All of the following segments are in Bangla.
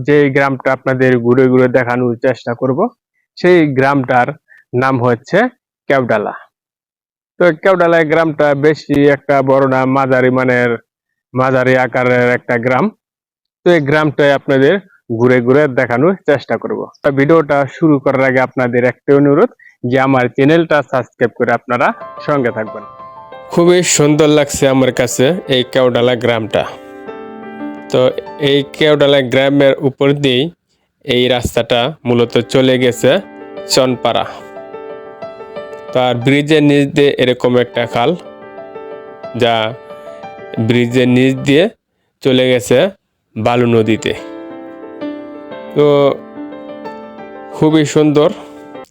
যে গ্রামটা আপনাদের ঘুরে ঘুরে দেখানোর চেষ্টা করব, সেই গ্রামটার নাম হচ্ছে কেওডালা। তো কেওডালা গ্রামটা বেশি একটা বড় না, মাঝারি আকারের একটা গ্রাম। তো এই গ্রামটাই আপনাদের ঘুরে ঘুরে দেখানোর চেষ্টা করব। ভিডিওটা শুরু করার আগে আপনাদের একটা অনুরোধ, যে আমার চ্যানেলটা সাবস্ক্রাইব করে আপনারা সঙ্গে থাকবেন। খুবই সুন্দর লাগছে আমার কাছে এই কেওডালা গ্রামটা। তো এই কেওডালা গ্রামের উপর দিয়েই এই রাস্তাটা মূলত চলে গেছে চনপাড়া। তার ব্রিজের নিচ দিয়ে এরকম একটা খাল, যা ব্রিজের নিচ দিয়ে চলে গেছে বালু নদীতে। তো খুবই সুন্দর।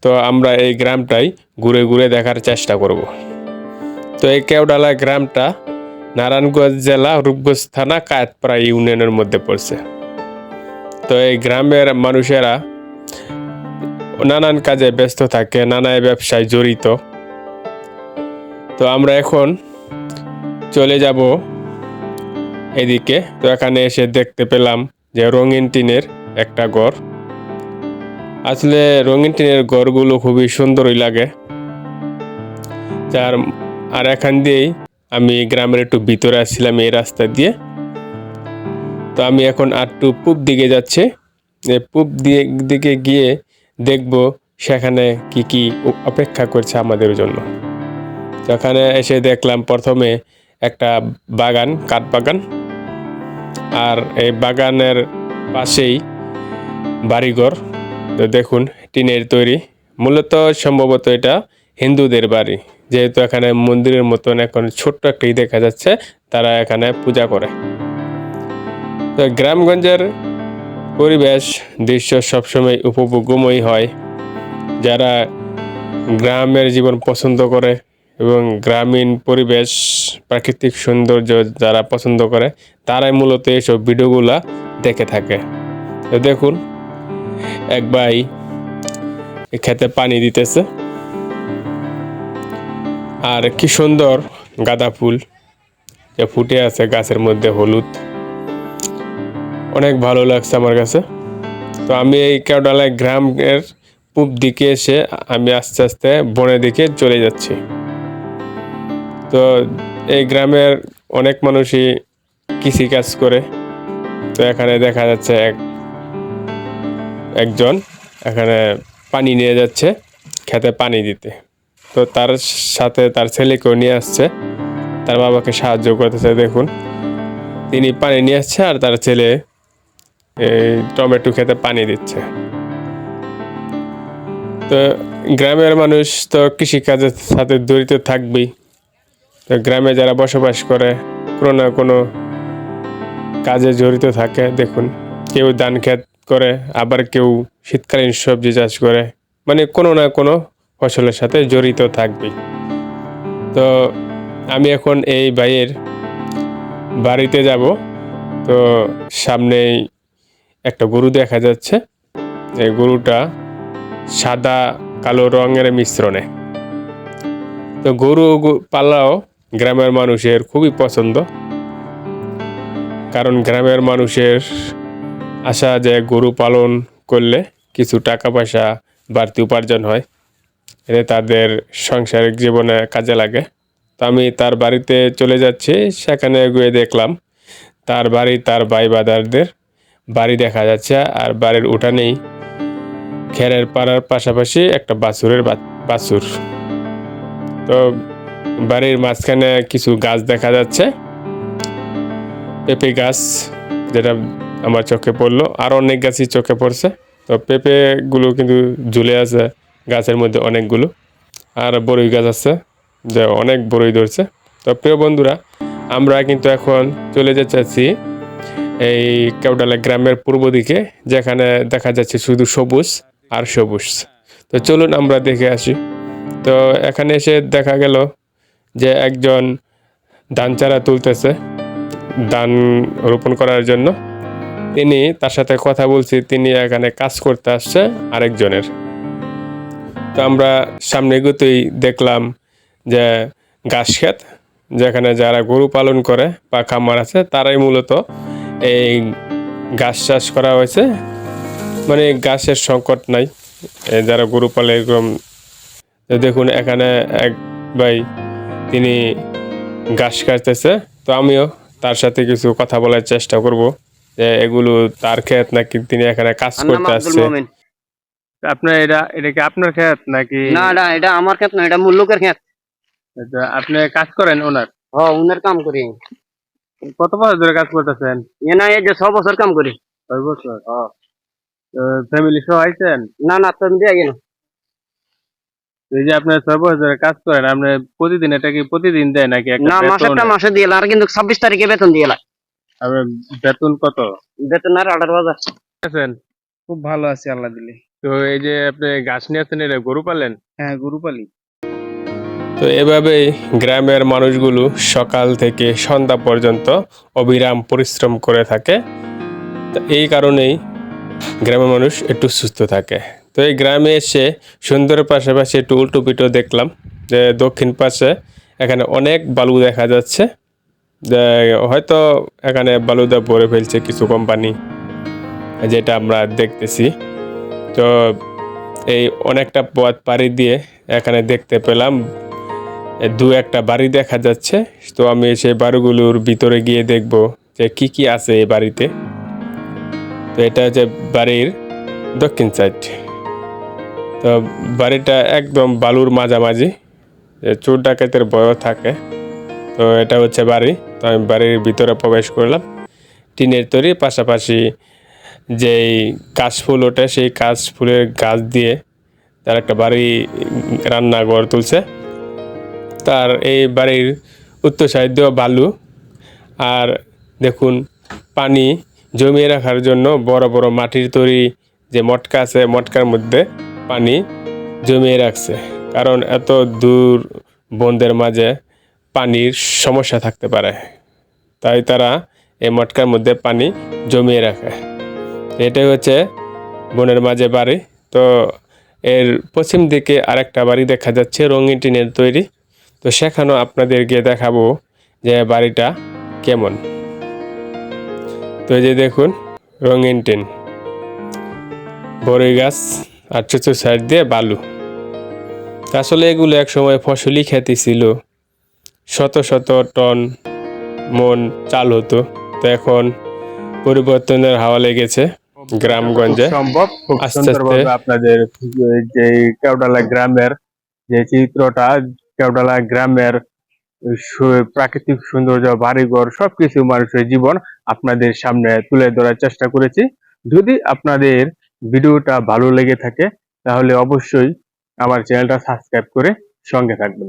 তো আমরা এই গ্রামটাই ঘুরে ঘুরে দেখার চেষ্টা করব। তো এই কেওডালা গ্রামটা নারায়ণগঞ্জ জেলা, রূপগঞ্জ থানা, কায়েতপাড়া ইউনিয়নের মধ্যে পড়ছে। তো এই গ্রামের মানুষেরা নানান কাজে ব্যস্ত থাকে, নানা ব্যবসায় জড়িত। তো আমরা এখন চলে যাব এদিকে। তো এখানে এসে দেখতে পেলাম যে রঙিন টিনের একটা ঘর। আসলে রঙিন টিনের ঘরগুলো খুবই সুন্দরই লাগে। আর এখান দিয়েই আমি গ্রামের একটু ভিতরে আসছিলাম এই রাস্তা দিয়ে। তো আমি এখন একটু পূব দিকে যাচ্ছি। পূব দিকে গিয়ে দেখব সেখানে কি কি অপেক্ষা করছে আমাদের জন্য। তো এখানে এসে দেখলাম প্রথমে একটা বাগান, কাঠ বাগান। আর এই বাগানের পাশেই বাড়িঘর। তো দেখুন, টিনের তৈরি। মূলত সম্ভবত এটা হিন্দুদের বাড়ি, যেহেতু এখানে মন্দিরের মতন এখন ছোট্ট একটি দেখা যাচ্ছে, তারা এখানে পূজা করে। তো গ্রামগঞ্জের পরিবেশ দৃশ্য সবসময় উপভোগ্যময় হয়। যারা গ্রামের জীবন পছন্দ করে এবং গ্রামীণ পরিবেশ, প্রাকৃতিক সৌন্দর্য যারা পছন্দ করে, তারাই মূলত এইসব ভিডিওগুলা দেখে থাকে। তো দেখুন, এক ভাই খেতে পানি দিতেছে। আর কি সুন্দর গাঁদা ফুল যে ফুটে আছে গাছের মধ্যে, হলুদ। অনেক ভালো লাগছে আমার কাছে। তো আমি এই কেওডালা গ্রামের পূব দিকে এসে আমি আস্তে আস্তে বনের দিকে চলে যাচ্ছি। তো এই গ্রামের অনেক মানুষই কৃষিকাজ করে। তো এখানে দেখা যাচ্ছে একজন এখানে পানি নিয়ে যাচ্ছে খেতে পানি দিতে। তো তার সাথে তার ছেলেকেও নিয়ে আসছে, তার বাবাকে সাহায্য করতেছে। দেখুন, তিনি পানি নিয়ে আসছে আর তার ছেলে টমেটো খেতে পানি দিচ্ছে। তো গ্রামের মানুষ তো কৃষিকাজের সাথে জড়িত থাকবেই। তো গ্রামে যারা বসবাস করে কোনো না কোনো কাজে জড়িত থাকে। দেখুন, কেউ ধান ক্ষেত করে, আবার কেউ শীতকালীন সবজি চাষ করে, মানে কোনো না কোনো ফসলের সাথে জড়িত থাকবেই। তো আমি এখন এই ভাইয়ের বাড়িতে যাব। তো সামনেই একটা গরু দেখা যাচ্ছে। এই গরুটা সাদা কালো রঙের মিশ্রণে। তো গরু পালাও গ্রামের মানুষের খুবই পছন্দ, কারণ গ্রামের মানুষের আশা যে গরু পালন করলে কিছু টাকা পয়সা বাড়তি উপার্জন হয়, এতে তাদের সাংসারিক জীবনে কাজে লাগে। তো আমি তার বাড়িতে চলে যাচ্ছি। সেখানে গিয়ে দেখলাম তার বাড়ি, তার ভাই বাদারদের বাড়ি দেখা যাচ্ছে। আর বাড়ির উঠানেই খেরের পাড়ার পাশাপাশি একটা বাছুর। তো বাড়ির মাঝখানে কিছু গাছ দেখা যাচ্ছে, পেঁপে গাছ, যেটা আমার চোখে পড়লো। আর অনেক গাছই চোখে পড়ছে। তো পেঁপেগুলো কিন্তু ঝুলে আছে গাছের মধ্যে অনেকগুলো। আর বড়ই গাছ আছে, যে অনেক বড়ই ধরছে। তো প্রিয় বন্ধুরা, আমরা কিন্তু এখন চলে যাচ্ছি এই কেওডালা গ্রামের পূর্ব দিকে, যেখানে দেখা যাচ্ছে শুধু সবুজ আর সবুজ। তো চলুন আমরা দেখে আসি। তো এখানে এসে দেখা গেল যে একজন ধান চারা তুলতেছে ধান রোপণ করার জন্য। তিনি তার সাথে কথা বলছি, তিনি এখানে কাজ করতে আসছে আরেকজনের। তো আমরা সামনে এগোতেই দেখলাম যে ঘাস ক্ষেত, যেখানে যারা গরু পালন করে বা খামার আছে, তারাই মূলত এই ঘাস চাষ করা হয়েছে, মানে ঘাসের সংকট নাই। যারা গরু পালে এরকম। তো দেখুন এখানে এক ভাই তিনি ঘাস কাটতেছে, তো আমিও তার সাথে কিছু কথা বলার চেষ্টা করব যে এগুলো তার ক্ষেত নাকি তিনি এখানে কাজ আমার নাম করতে আব্দুল আসছে। মোমেন। আপনার এটা কি আপনার ক্ষেত নাকি? না, এটা আমার ক্ষেত না, এটা মুল্লুকের ক্ষেত। আপনি কাজ করেন ওনার? উনার কাম করি। কত বছর ধরে কাজ করতেছেন? এ না, এই যে 6 বছর কাম করি। 6 বছর। ফ্যামিলি সহ আইছেন? না না, তুমি দিয়ে গেল। এই যে আপনার 6 বছর ধরে কাজ করেন, আপনি প্রতিদিন এটা কি প্রতিদিন দেয় নাকি একটা না, বেতন? মাসে দিয়ে আর কিন্তু 26 তারিখে বেতন দিয়ে লাই। আপনার বেতন কত? বেতন আর 18,000। আছেন? খুব ভালো আছি আল্লাহ দিলে। তো এই যে আপনি ঘাস নিয়ে আসছেন, এটা গরু পালেন? হ্যাঁ, গরু পালি। তো এভাবেই গ্রামের মানুষগুলো সকাল থেকে সন্ধ্যা পর্যন্ত অবিরাম পরিশ্রম করে থাকে। তো এই কারণেই গ্রামের মানুষ একটু সুস্থ থাকে। তো এই গ্রামে এসে সুন্দরের পাশাপাশি একটু উল্টো পিটো দেখলাম যে দক্ষিণ পাশে এখানে অনেক বালু দেখা যাচ্ছে, যে হয়তো এখানে বালুদা ভরে ফেলছে কিছু কোম্পানি, যেটা আমরা দেখতেছি। তো এই অনেকটা পথ পাড়ি দিয়ে এখানে দেখতে পেলাম দু একটা বাড়ি দেখা যাচ্ছে। তো আমি সেই বাড়িগুলোর ভিতরে গিয়ে দেখব যে কি কি আছে এই বাড়িতে। তো এটা হচ্ছে বাড়ির দক্ষিণ সাইড। তো বাড়িটা একদম বালুর মাঝামাঝি, চোর ডাকাতের ভয়ও থাকে। তো এটা হচ্ছে বাড়ি। তো আমি বাড়ির ভিতরে প্রবেশ করলাম। টিনের তৈরি, পাশাপাশি যেই কাশফুল ওঠে সেই কাশফুলের গাছ দিয়ে তার একটা বাড়ি রান্নাঘর তুলছে। তার এই বাড়ির উত্তর সাইড দিয়ে বালু, আর দেখুন পানি জমিয়ে রাখার জন্য বড় বড় মাটির তৈরি যে মটকা আছে, মটকার মধ্যে পানি জমিয়ে রাখছে, কারণ এত দূর বনদের মাঝে পানির সমস্যা থাকতে পারে, তাই তারা এই মটকার মধ্যে পানি জমিয়ে রাখে। এটাই হচ্ছে বনের মাঝে বাড়ি। তো এর পশ্চিম দিকে আরেকটা বাড়ি দেখা যাচ্ছে রঙিন টিনের তৈরি। তো সেখানেও আপনাদেরকে দেখাবো যে বাড়িটা কেমন। তো এই যে দেখুন রঙিন টিন, বড়ই গাছ আর চতুর সাইড দিয়ে বালু। আসলে এগুলো এক সময় ফসলি খ্যাতি ছিল, শত শত টন মন চাল হতো। তো এখন পরিবর্তনের হাওয়া লেগেছে গ্রামগঞ্জে। সম্ভব খুব আস্তে আস্তে সুন্দরভাবে আপনাদের যে কেওডালা গ্রামের যে চিত্রটা, কেওডালা গ্রামের প্রাকৃতিক সৌন্দর্য, বাড়িঘর, সবকিছু মানুষের জীবন আপনাদের সামনে তুলে ধরার চেষ্টা করেছি। যদি আপনাদের ভিডিওটা ভালো লেগে থাকে তাহলে অবশ্যই আমার চ্যানেলটা সাবস্ক্রাইব করে সঙ্গে থাকবেন।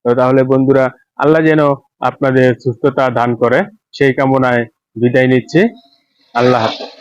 তো তাহলে বন্ধুরা, আল্লাহ যেন আপনাদের সুস্থতা দান করে সেই কামনায় বিদায় নিচ্ছি। আল্লাহ হাফেজ।